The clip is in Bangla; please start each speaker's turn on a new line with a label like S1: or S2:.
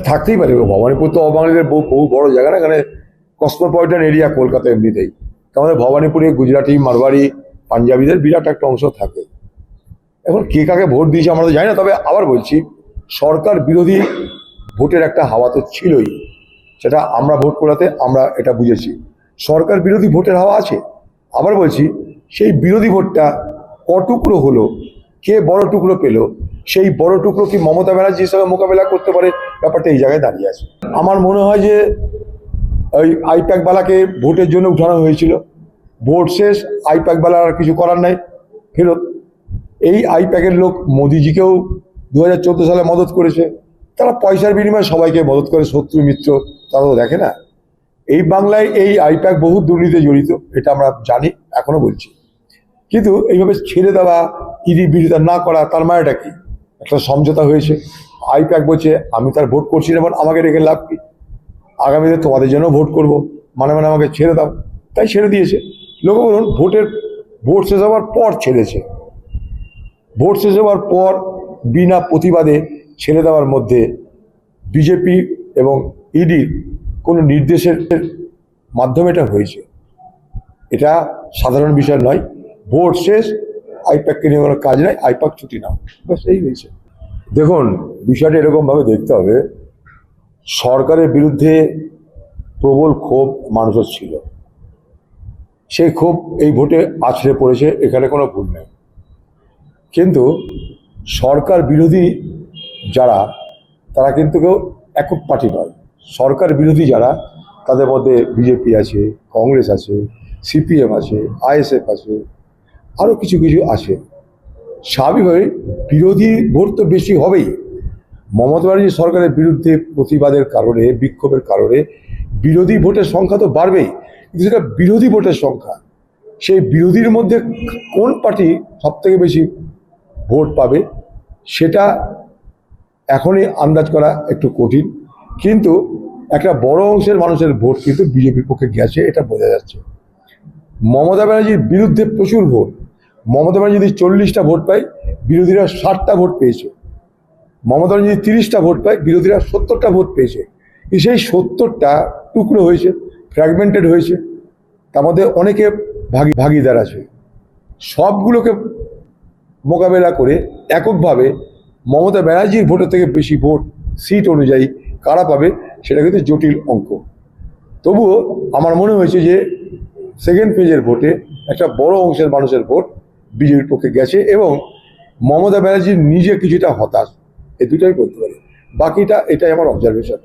S1: থাকতেই পারে। ভবানীপুর তো অবাঙালিদের বহু বড় জায়গা না, এখানে কসমোপলিটন এরিয়া কলকাতা এমনিতেই। আমাদের ভবানীপুরে গুজরাটি, মারওয়ারি, পাঞ্জাবিদের বিরাট একটা অংশ থাকে। এখন কে কাকে ভোট দিয়েছে আমরা তো জানি না, তবে আবার বলছি সরকার বিরোধী ভোটের একটা হাওয়া তো ছিলই, সেটা আমরা ভোট করাতে আমরা এটা বুঝেছি। সরকার বিরোধী ভোটের হাওয়া আছে। আবার বলছি সেই বিরোধী ভোটটা কটুকরো হলো, কে বড় টুকরো পেল, সেই বড় টুকরো কি মমতা ব্যানার্জি হিসাবে মোকাবেলা করতে পারে, ব্যাপারটা এই জায়গায় দাঁড়িয়ে আছে। আমার মনে হয় যে ওই আইপ্যাকবালাকে ভোটের জন্য উঠানো হয়েছিল, ভোট শেষ, আইপ্যাকবালার আর কিছু করার নাই, ফেরত। এই আইপ্যাকের লোক মোদিজিকেও 2014 সালে মদত করেছে। তারা পয়সার বিনিময়ে সবাইকে মদত করে, শত্রু মিত্র তারা তো দেখে না। এই বাংলায় এই আইপ্যাক বহু দুর্নীতিতে জড়িত, এটা আমরা জানি, এখনো বলছি। কিন্তু এইভাবে ছেড়ে দেওয়া, ইডি বিরোধিতা না করা, তার মানেটা কি? একটা সমঝোতা হয়েছে। আইপ্যাক বলছে আমি তার ভোট করছি না, আমাকে রেখে লাভ কি, আগামীতে তোমাদের জন্য ভোট করব, মানে আমাকে ছেড়ে দাও। তাই ছেড়ে দিয়েছে। লোক বলুন ভোট শেষ হওয়ার পর ছেড়েছে। ভোট শেষ হওয়ার পর বিনা প্রতিবাদে ছেড়ে দেওয়ার মধ্যে বিজেপি এবং ইডির কোনো নির্দেশের মাধ্যমে এটা হয়েছে। এটা সাধারণ বিষয় নয়। ভোট শেষ, আইপ্যাককে নিয়ে কোনো কাজ নাই, আইপ্যাক ছুটি নাও, ব্যাস এই হয়েছে। দেখুন, বিষয়টা এরকমভাবে দেখতে হবে, সরকারের বিরুদ্ধে প্রবল ক্ষোভ মানুষের ছিল, সেই ক্ষোভ এই ভোটে আছড়ে পড়েছে, এখানে কোনো ভুল নেই। কিন্তু সরকার বিরোধী যারা, তারা কিন্তু কেউ একক পার্টি নয়। সরকার বিরোধী যারা, তাদের মধ্যে বিজেপি আছে, কংগ্রেস আছে, সিপিএম আছে, আইএসএফ আছে, আরও কিছু কিছু আছে। স্বাভাবিকভাবে বিরোধী ভোট তো বেশি হবেই। মমতা ব্যানার্জি সরকারের বিরুদ্ধে প্রতিবাদের কারণে, বিক্ষোভের কারণে বিরোধী ভোটের সংখ্যা তো বাড়বেই, কিন্তু সেটা বিরোধী ভোটের সংখ্যা। সেই বিরোধীর মধ্যে কোন পার্টি সবথেকে বেশি ভোট পাবে সেটা এখনই আন্দাজ করা একটু কঠিন। কিন্তু একটা বড় অংশের মানুষের ভোট কিন্তু বিজেপির পক্ষে গেছে, এটা বোঝা যাচ্ছে। মমতা ব্যানার্জির বিরুদ্ধে প্রচুর ভোট। মমতা ব্যানার্জি যদি 40টা ভোট পায়, বিরোধীরা 60টা ভোট পেয়েছে। মমতা ব্যানার্জি যদি 30টা ভোট পায়, বিরোধীরা 70টা ভোট পেয়েছে। সেই 70টা টুকরো হয়েছে, ফ্র্যাগমেন্টেড হয়েছে, তার মধ্যে অনেকে ভাগিদার আছে। সবগুলোকে মোকাবেলা করে এককভাবে মমতা ব্যানার্জির ভোটের থেকে বেশি ভোট সিট অনুযায়ী কারা পাবে, সেটা কিন্তু জটিল অঙ্ক। তবুও আমার মনে হয়েছে যে সেকেন্ড ফেজের ভোটে একটা বড় অংশের মানুষের ভোট বিজেপির পক্ষে গেছে, এবং মমতা ব্যানার্জি নিজে কিছুটা হতাশ, এই দুটাই বলতে পারি। বাকিটা এটাই আমার অবজারভেশন।